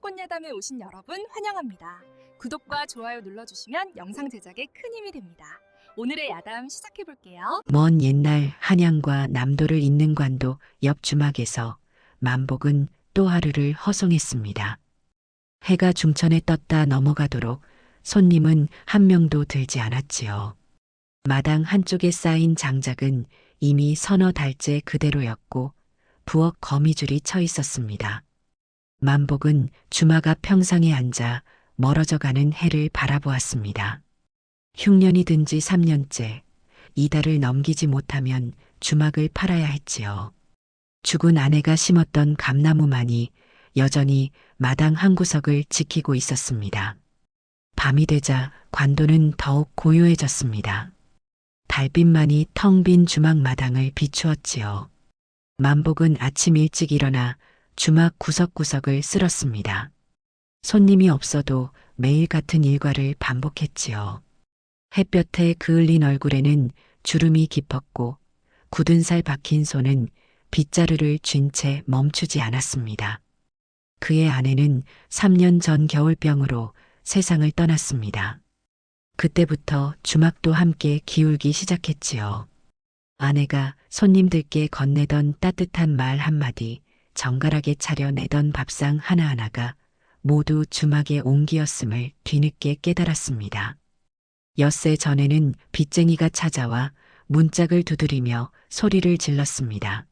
꽃예담에 오신 여러분 환영합니다. 구독과 좋아요 눌러주시면 영상 제작에 큰 힘이 됩니다. 오늘의 야담 시작해볼게요. 먼 옛날 한양과 남도를 잇는 관도 옆 주막에서 만복은 또 하루를 허송했습니다. 해가 중천에 떴다 넘어가도록 손님은 한 명도 들지 않았지요. 마당 한쪽에 쌓인 장작은 이미 서너 달째 그대로였고 부엌 거미줄이 쳐 있었습니다. 만복은 주막 앞 평상에 앉아 멀어져가는 해를 바라보았습니다. 흉년이 든 지 3년째 이달을 넘기지 못하면 주막을 팔아야 했지요. 죽은 아내가 심었던 감나무만이 여전히 마당 한 구석을 지키고 있었습니다. 밤이 되자 관도는 더욱 고요해졌습니다. 달빛만이 텅 빈 주막 마당을 비추었지요. 만복은 아침 일찍 일어나 주막 구석구석을 쓸었습니다. 손님이 없어도 매일 같은 일과를 반복했지요. 햇볕에 그을린 얼굴에는 주름이 깊었고 굳은 살 박힌 손은 빗자루를 쥔 채 멈추지 않았습니다. 그의 아내는 3년 전 겨울병으로 세상을 떠났습니다. 그때부터 주막도 함께 기울기 시작했지요. 아내가 손님들께 건네던 따뜻한 말 한마디, 정갈하게 차려내던 밥상 하나하나가 모두 주막의 온기였음을 뒤늦게 깨달았습니다. 엿새 전에는 빚쟁이가 찾아와 문짝을 두드리며 소리를 질렀습니다.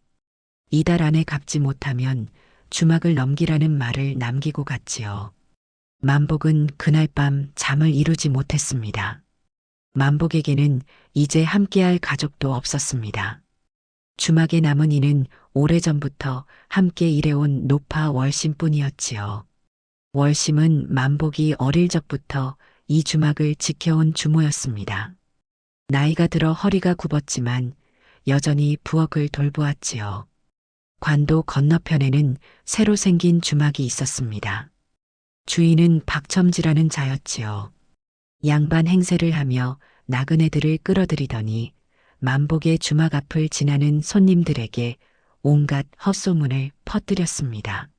이달 안에 갚지 못하면 주막을 넘기라는 말을 남기고 갔지요. 만복은 그날 밤 잠을 이루지 못했습니다. 만복에게는 이제 함께할 가족도 없었습니다. 주막에 남은 이는 오래전부터 함께 일해온 노파 월심뿐이었지요. 월심은 만복이 어릴 적부터 이 주막을 지켜온 주모였습니다. 나이가 들어 허리가 굽었지만 여전히 부엌을 돌보았지요. 관도 건너편에는 새로 생긴 주막이 있었습니다. 주인은 박첨지라는 자였지요. 양반 행세를 하며 나그네들을 끌어들이더니 만복의 주막 앞을 지나는 손님들에게 온갖 헛소문을 퍼뜨렸습니다.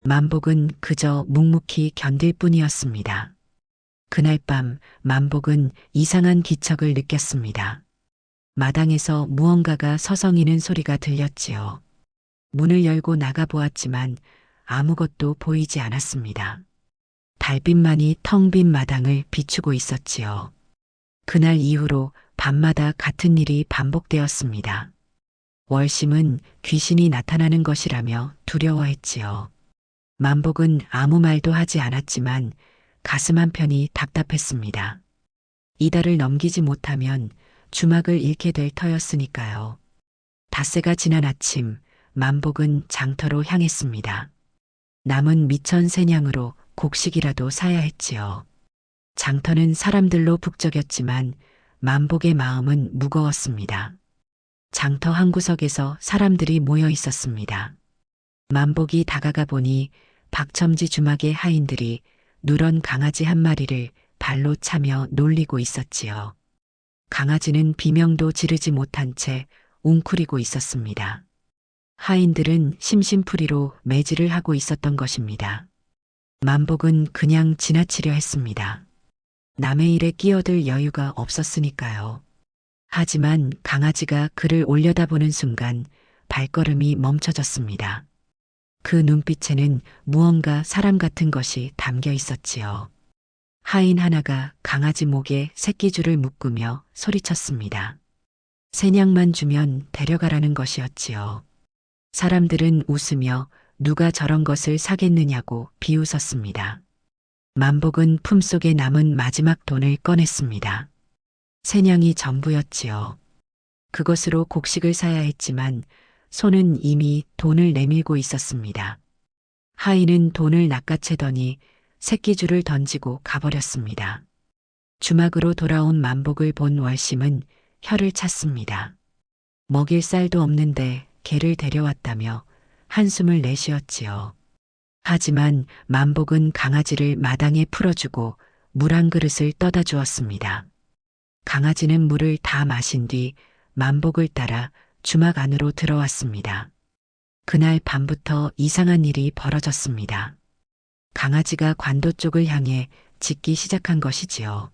만복은 그저 묵묵히 견딜 뿐이었습니다. 그날 밤 만복은 이상한 기척을 느꼈습니다. 마당에서 무언가가 서성이는 소리가 들렸지요. 문을 열고 나가보았지만 아무것도 보이지 않았습니다. 달빛만이 텅 빈 마당을 비추고 있었지요. 그날 이후로 밤마다 같은 일이 반복되었습니다. 월심은 귀신이 나타나는 것이라며 두려워했지요. 만복은 아무 말도 하지 않았지만 가슴 한편이 답답했습니다. 이달을 넘기지 못하면 주막을 잃게 될 터였으니까요. 닷새가 지난 아침 만복은 장터로 향했습니다. 남은 미천 세냥으로 곡식이라도 사야 했지요. 장터는 사람들로 북적였지만 만복의 마음은 무거웠습니다. 장터 한 구석에서 사람들이 모여 있었습니다. 만복이 다가가 보니 박첨지 주막의 하인들이 누런 강아지 한 마리를 발로 차며 놀리고 있었지요. 강아지는 비명도 지르지 못한 채 웅크리고 있었습니다. 하인들은 심심풀이로 매질을 하고 있었던 것입니다. 만복은 그냥 지나치려 했습니다. 남의 일에 끼어들 여유가 없었으니까요. 하지만 강아지가 그를 올려다보는 순간 발걸음이 멈춰졌습니다. 그 눈빛에는 무언가 사람 같은 것이 담겨 있었지요. 하인 하나가 강아지 목에 새끼줄을 묶으며 소리쳤습니다. 새냥만 주면 데려가라는 것이었지요. 사람들은 웃으며 누가 저런 것을 사겠느냐고 비웃었습니다. 만복은 품속에 남은 마지막 돈을 꺼냈습니다. 새냥이 전부였지요. 그것으로 곡식을 사야 했지만 손은 이미 돈을 내밀고 있었습니다. 하인은 돈을 낚아채더니 새끼줄을 던지고 가버렸습니다. 주막으로 돌아온 만복을 본 월심은 혀를 찼습니다. 먹일 쌀도 없는데 개를 데려왔다며 한숨을 내쉬었지요. 하지만 만복은 강아지를 마당에 풀어주고 물 한 그릇을 떠다 주었습니다. 강아지는 물을 다 마신 뒤 만복을 따라 주막 안으로 들어왔습니다. 그날 밤부터 이상한 일이 벌어졌습니다. 강아지가 관도 쪽을 향해 짖기 시작한 것이지요.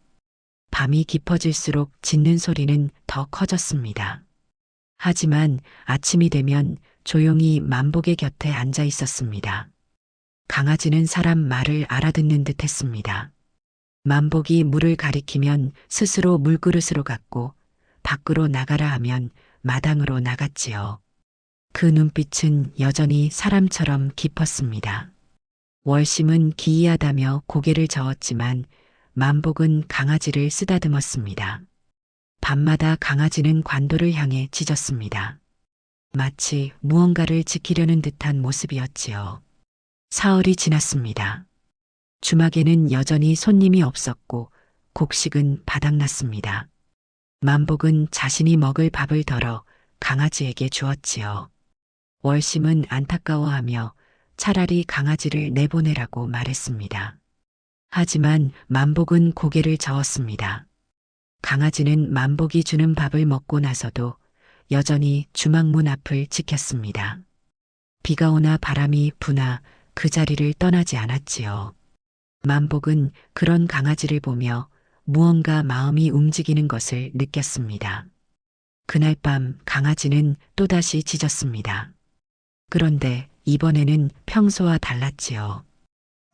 밤이 깊어질수록 짖는 소리는 더 커졌습니다. 하지만 아침이 되면 조용히 만복의 곁에 앉아 있었습니다. 강아지는 사람 말을 알아듣는 듯 했습니다. 만복이 물을 가리키면 스스로 물그릇으로 갔고 밖으로 나가라 하면 마당으로 나갔지요. 그 눈빛은 여전히 사람처럼 깊었습니다. 월심은 기이하다며 고개를 저었지만 만복은 강아지를 쓰다듬었습니다. 밤마다 강아지는 관도를 향해 짖었습니다. 마치 무언가를 지키려는 듯한 모습이었지요. 사흘이 지났습니다. 주막에는 여전히 손님이 없었고 곡식은 바닥났습니다. 만복은 자신이 먹을 밥을 덜어 강아지에게 주었지요. 월심은 안타까워하며 차라리 강아지를 내보내라고 말했습니다. 하지만 만복은 고개를 저었습니다. 강아지는 만복이 주는 밥을 먹고 나서도 여전히 주막 문 앞을 지켰습니다. 비가 오나 바람이 부나 그 자리를 떠나지 않았지요. 만복은 그런 강아지를 보며 무언가 마음이 움직이는 것을 느꼈습니다. 그날 밤 강아지는 또다시 짖었습니다. 그런데 이번에는 평소와 달랐지요.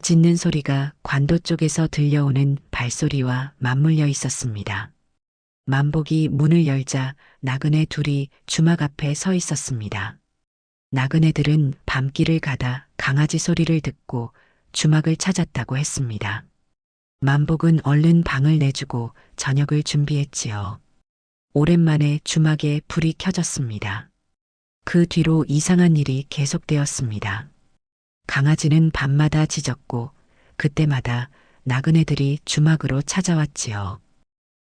짖는 소리가 관도 쪽에서 들려오는 발소리와 맞물려 있었습니다. 만복이 문을 열자 나그네 둘이 주막 앞에 서 있었습니다. 나그네들은 밤길을 가다 강아지 소리를 듣고 주막을 찾았다고 했습니다. 만복은 얼른 방을 내주고 저녁을 준비했지요. 오랜만에 주막에 불이 켜졌습니다. 그 뒤로 이상한 일이 계속되었습니다. 강아지는 밤마다 짖었고 그때마다 나그네들이 주막으로 찾아왔지요.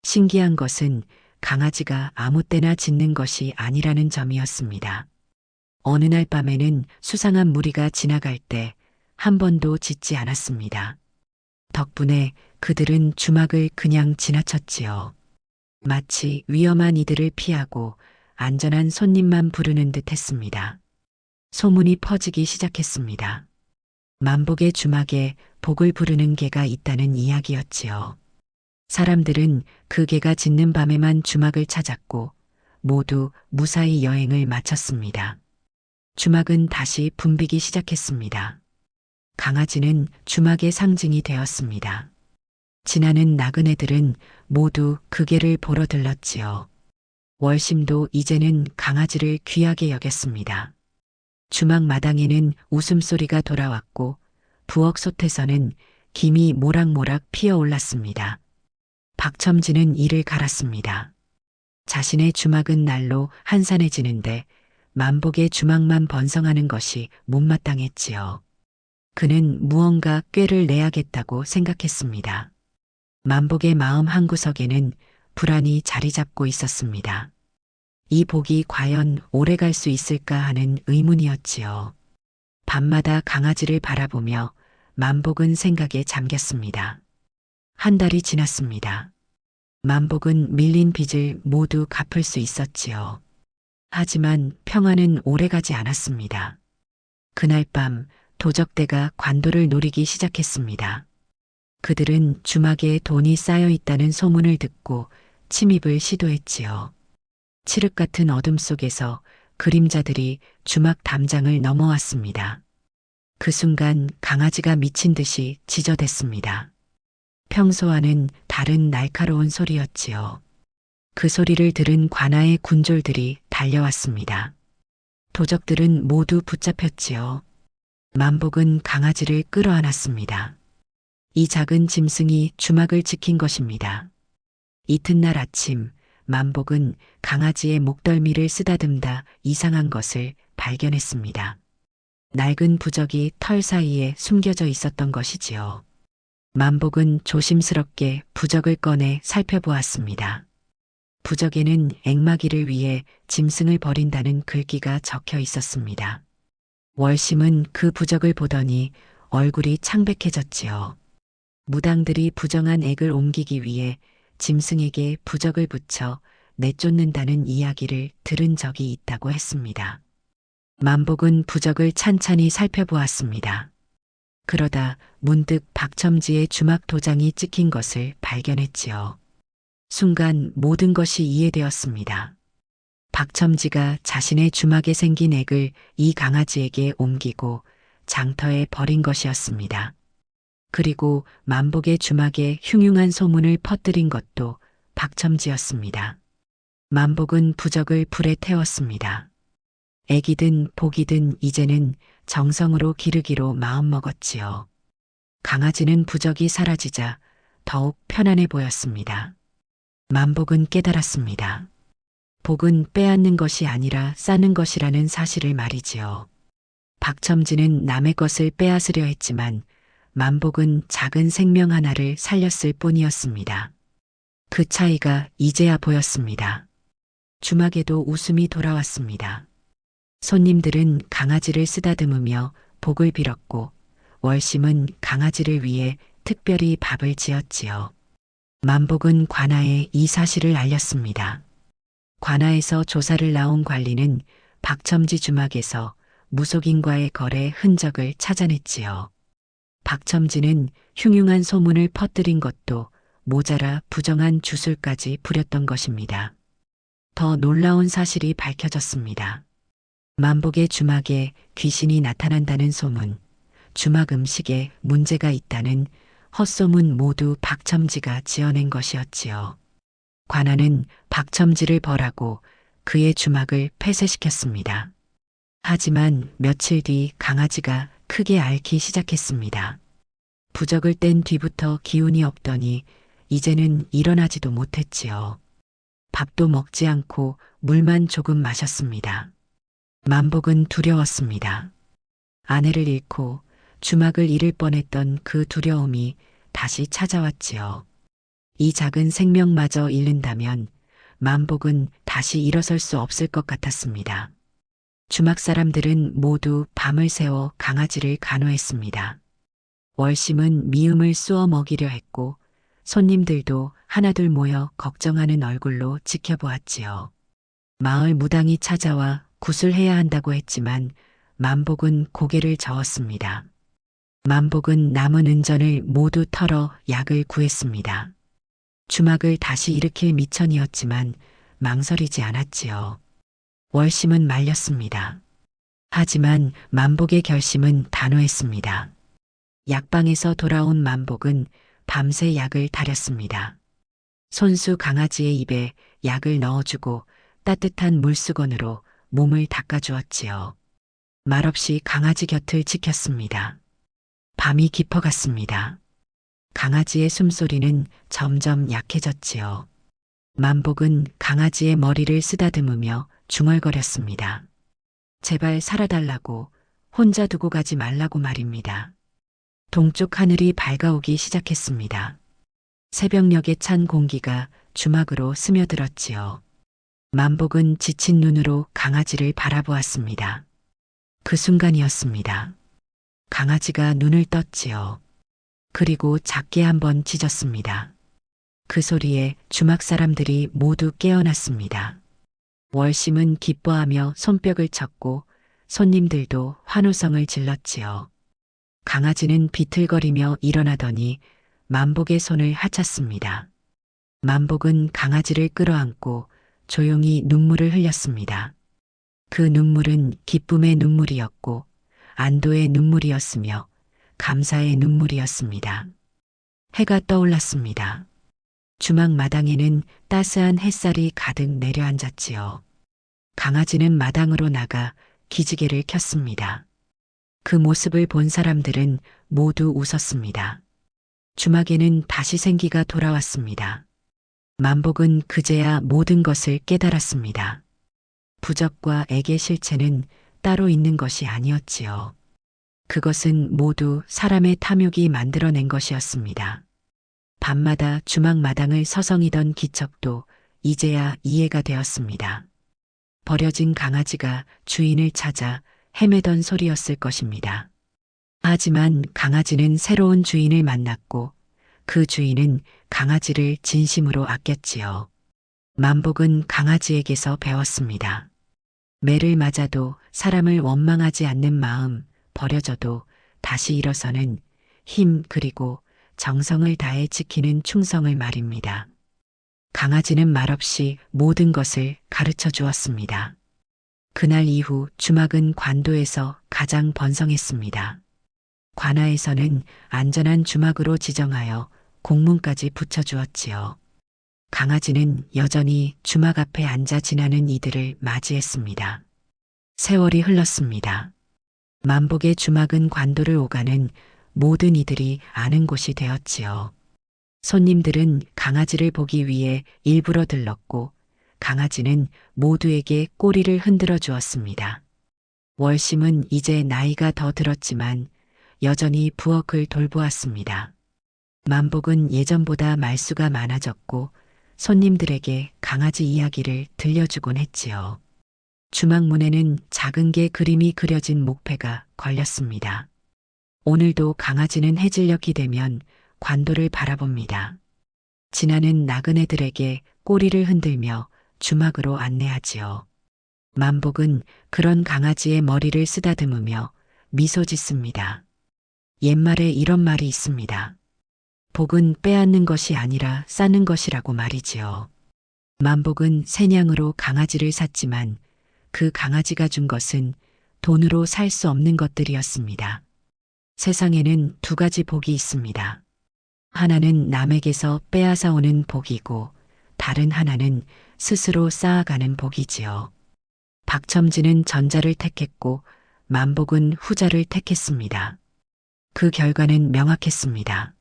신기한 것은 강아지가 아무 때나 짖는 것이 아니라는 점이었습니다. 어느 날 밤에는 수상한 무리가 지나갈 때 한 번도 짖지 않았습니다. 덕분에 그들은 주막을 그냥 지나쳤지요. 마치 위험한 이들을 피하고 안전한 손님만 부르는 듯 했습니다. 소문이 퍼지기 시작했습니다. 만복의 주막에 복을 부르는 개가 있다는 이야기였지요. 사람들은 그 개가 짖는 밤에만 주막을 찾았고 모두 무사히 여행을 마쳤습니다. 주막은 다시 붐비기 시작했습니다. 강아지는 주막의 상징이 되었습니다. 지나는 나그네들은 모두 그 개를 보러 들렀지요. 월심도 이제는 강아지를 귀하게 여겼습니다. 주막 마당에는 웃음소리가 돌아왔고 부엌 솥에서는 김이 모락모락 피어올랐습니다. 박첨지는 이를 갈았습니다. 자신의 주막은 날로 한산해지는데 만복의 주막만 번성하는 것이 못마땅했지요. 그는 무언가 꾀를 내야겠다고 생각했습니다. 만복의 마음 한구석에는 불안이 자리 잡고 있었습니다. 이 복이 과연 오래 갈 수 있을까 하는 의문이었지요. 밤마다 강아지를 바라보며 만복은 생각에 잠겼습니다. 한 달이 지났습니다. 만복은 밀린 빚을 모두 갚을 수 있었지요. 하지만 평화는 오래가지 않았습니다. 그날 밤 도적대가 관도를 노리기 시작했습니다. 그들은 주막에 돈이 쌓여 있다는 소문을 듣고 침입을 시도했지요. 칠흑 같은 어둠 속에서 그림자들이 주막 담장을 넘어왔습니다. 그 순간 강아지가 미친 듯이 짖어댔습니다. 평소와는 다른 날카로운 소리였지요. 그 소리를 들은 관아의 군졸들이 달려왔습니다. 도적들은 모두 붙잡혔지요. 만복은 강아지를 끌어안았습니다. 이 작은 짐승이 주막을 지킨 것입니다. 이튿날 아침 만복은 강아지의 목덜미를 쓰다듬다 이상한 것을 발견했습니다. 낡은 부적이 털 사이에 숨겨져 있었던 것이지요. 만복은 조심스럽게 부적을 꺼내 살펴보았습니다. 부적에는 앵마기를 위해 짐승을 버린다는 글귀가 적혀 있었습니다. 월심은 그 부적을 보더니 얼굴이 창백해졌지요. 무당들이 부정한 액을 옮기기 위해 짐승에게 부적을 붙여 내쫓는다는 이야기를 들은 적이 있다고 했습니다. 만복은 부적을 찬찬히 살펴보았습니다. 그러다 문득 박첨지의 주막 도장이 찍힌 것을 발견했지요. 순간 모든 것이 이해되었습니다. 박첨지가 자신의 주막에 생긴 액을 이 강아지에게 옮기고 장터에 버린 것이었습니다. 그리고 만복의 주막에 흉흉한 소문을 퍼뜨린 것도 박첨지였습니다. 만복은 부적을 불에 태웠습니다. 애기든 복이든 이제는 정성으로 기르기로 마음먹었지요. 강아지는 부적이 사라지자 더욱 편안해 보였습니다. 만복은 깨달았습니다. 복은 빼앗는 것이 아니라 쌓는 것이라는 사실을 말이지요. 박첨지는 남의 것을 빼앗으려 했지만 만복은 작은 생명 하나를 살렸을 뿐이었습니다. 그 차이가 이제야 보였습니다. 주막에도 웃음이 돌아왔습니다. 손님들은 강아지를 쓰다듬으며 복을 빌었고 월심은 강아지를 위해 특별히 밥을 지었지요. 만복은 관아에 이 사실을 알렸습니다. 관아에서 조사를 나온 관리는 박첨지 주막에서 무속인과의 거래 흔적을 찾아냈지요. 박첨지는 흉흉한 소문을 퍼뜨린 것도 모자라 부정한 주술까지 부렸던 것입니다. 더 놀라운 사실이 밝혀졌습니다. 만복의 주막에 귀신이 나타난다는 소문, 주막 음식에 문제가 있다는 헛소문 모두 박첨지가 지어낸 것이었지요. 관아는 박첨지를 벌하고 그의 주막을 폐쇄시켰습니다. 하지만 며칠 뒤 강아지가 크게 앓기 시작했습니다. 부적을 뗀 뒤부터 기운이 없더니 이제는 일어나지도 못했지요. 밥도 먹지 않고 물만 조금 마셨습니다. 만복은 두려웠습니다. 아내를 잃고 주막을 잃을 뻔했던 그 두려움이 다시 찾아왔지요. 이 작은 생명마저 잃는다면 만복은 다시 일어설 수 없을 것 같았습니다. 주막 사람들은 모두 밤을 새워 강아지를 간호했습니다. 월심은 미음을 쑤어 먹이려 했고 손님들도 하나둘 모여 걱정하는 얼굴로 지켜보았지요. 마을 무당이 찾아와 구술해야 한다고 했지만 만복은 고개를 저었습니다. 만복은 남은 은전을 모두 털어 약을 구했습니다. 주막을 다시 일으킬 미천이었지만 망설이지 않았지요. 월심은 말렸습니다. 하지만 만복의 결심은 단호했습니다. 약방에서 돌아온 만복은 밤새 약을 다렸습니다. 손수 강아지의 입에 약을 넣어주고 따뜻한 물수건으로 몸을 닦아주었지요. 말없이 강아지 곁을 지켰습니다. 밤이 깊어갔습니다. 강아지의 숨소리는 점점 약해졌지요. 만복은 강아지의 머리를 쓰다듬으며 중얼거렸습니다. 제발 살아달라고, 혼자 두고 가지 말라고 말입니다. 동쪽 하늘이 밝아오기 시작했습니다. 새벽녘에 찬 공기가 주막으로 스며들었지요. 만복은 지친 눈으로 강아지를 바라보았습니다. 그 순간이었습니다. 강아지가 눈을 떴지요. 그리고 작게 한번 짖었습니다. 그 소리에 주막 사람들이 모두 깨어났습니다. 월심은 기뻐하며 손뼉을 쳤고 손님들도 환호성을 질렀지요. 강아지는 비틀거리며 일어나더니 만복의 손을 하찼습니다. 만복은 강아지를 끌어안고 조용히 눈물을 흘렸습니다. 그 눈물은 기쁨의 눈물이었고 안도의 눈물이었으며 감사의 눈물이었습니다. 해가 떠올랐습니다. 주막 마당에는 따스한 햇살이 가득 내려앉았지요. 강아지는 마당으로 나가 기지개를 켰습니다. 그 모습을 본 사람들은 모두 웃었습니다. 주막에는 다시 생기가 돌아왔습니다. 만복은 그제야 모든 것을 깨달았습니다. 부적과 액의 실체는 따로 있는 것이 아니었지요. 그것은 모두 사람의 탐욕이 만들어낸 것이었습니다. 밤마다 주막 마당을 서성이던 기척도 이제야 이해가 되었습니다. 버려진 강아지가 주인을 찾아 헤매던 소리였을 것입니다. 하지만 강아지는 새로운 주인을 만났고 그 주인은 강아지를 진심으로 아꼈지요. 만복은 강아지에게서 배웠습니다. 매를 맞아도 사람을 원망하지 않는 마음, 버려져도 다시 일어서는 힘 그리고 정성을 다해 지키는 충성을 말입니다. 강아지는 말없이 모든 것을 가르쳐 주었습니다. 그날 이후 주막은 관도에서 가장 번성했습니다. 관아에서는 안전한 주막으로 지정하여 공문까지 붙여주었지요. 강아지는 여전히 주막 앞에 앉아 지나는 이들을 맞이했습니다. 세월이 흘렀습니다. 만복의 주막은 관도를 오가는 모든 이들이 아는 곳이 되었지요. 손님들은 강아지를 보기 위해 일부러 들렀고 강아지는 모두에게 꼬리를 흔들어 주었습니다. 월심은 이제 나이가 더 들었지만 여전히 부엌을 돌보았습니다. 만복은 예전보다 말수가 많아졌고 손님들에게 강아지 이야기를 들려주곤 했지요. 주막 문에는 작은 개 그림이 그려진 목패가 걸렸습니다. 오늘도 강아지는 해질녘이 되면 관도를 바라봅니다. 지나는 나그네들에게 꼬리를 흔들며 주막으로 안내하지요. 만복은 그런 강아지의 머리를 쓰다듬으며 미소 짓습니다. 옛말에 이런 말이 있습니다. 복은 빼앗는 것이 아니라 쌓는 것이라고 말이지요. 만복은 새냥으로 강아지를 샀지만 그 강아지가 준 것은 돈으로 살 수 없는 것들이었습니다. 세상에는 두 가지 복이 있습니다. 하나는 남에게서 빼앗아 오는 복이고 다른 하나는 스스로 쌓아가는 복이지요. 박첨지는 전자를 택했고 만복은 후자를 택했습니다. 그 결과는 명확했습니다.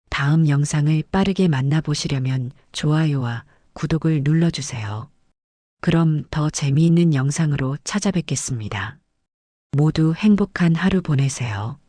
다음 영상을 빠르게 만나보시려면 좋아요와 구독을 눌러주세요. 그럼 더 재미있는 영상으로 찾아뵙겠습니다. 모두 행복한 하루 보내세요.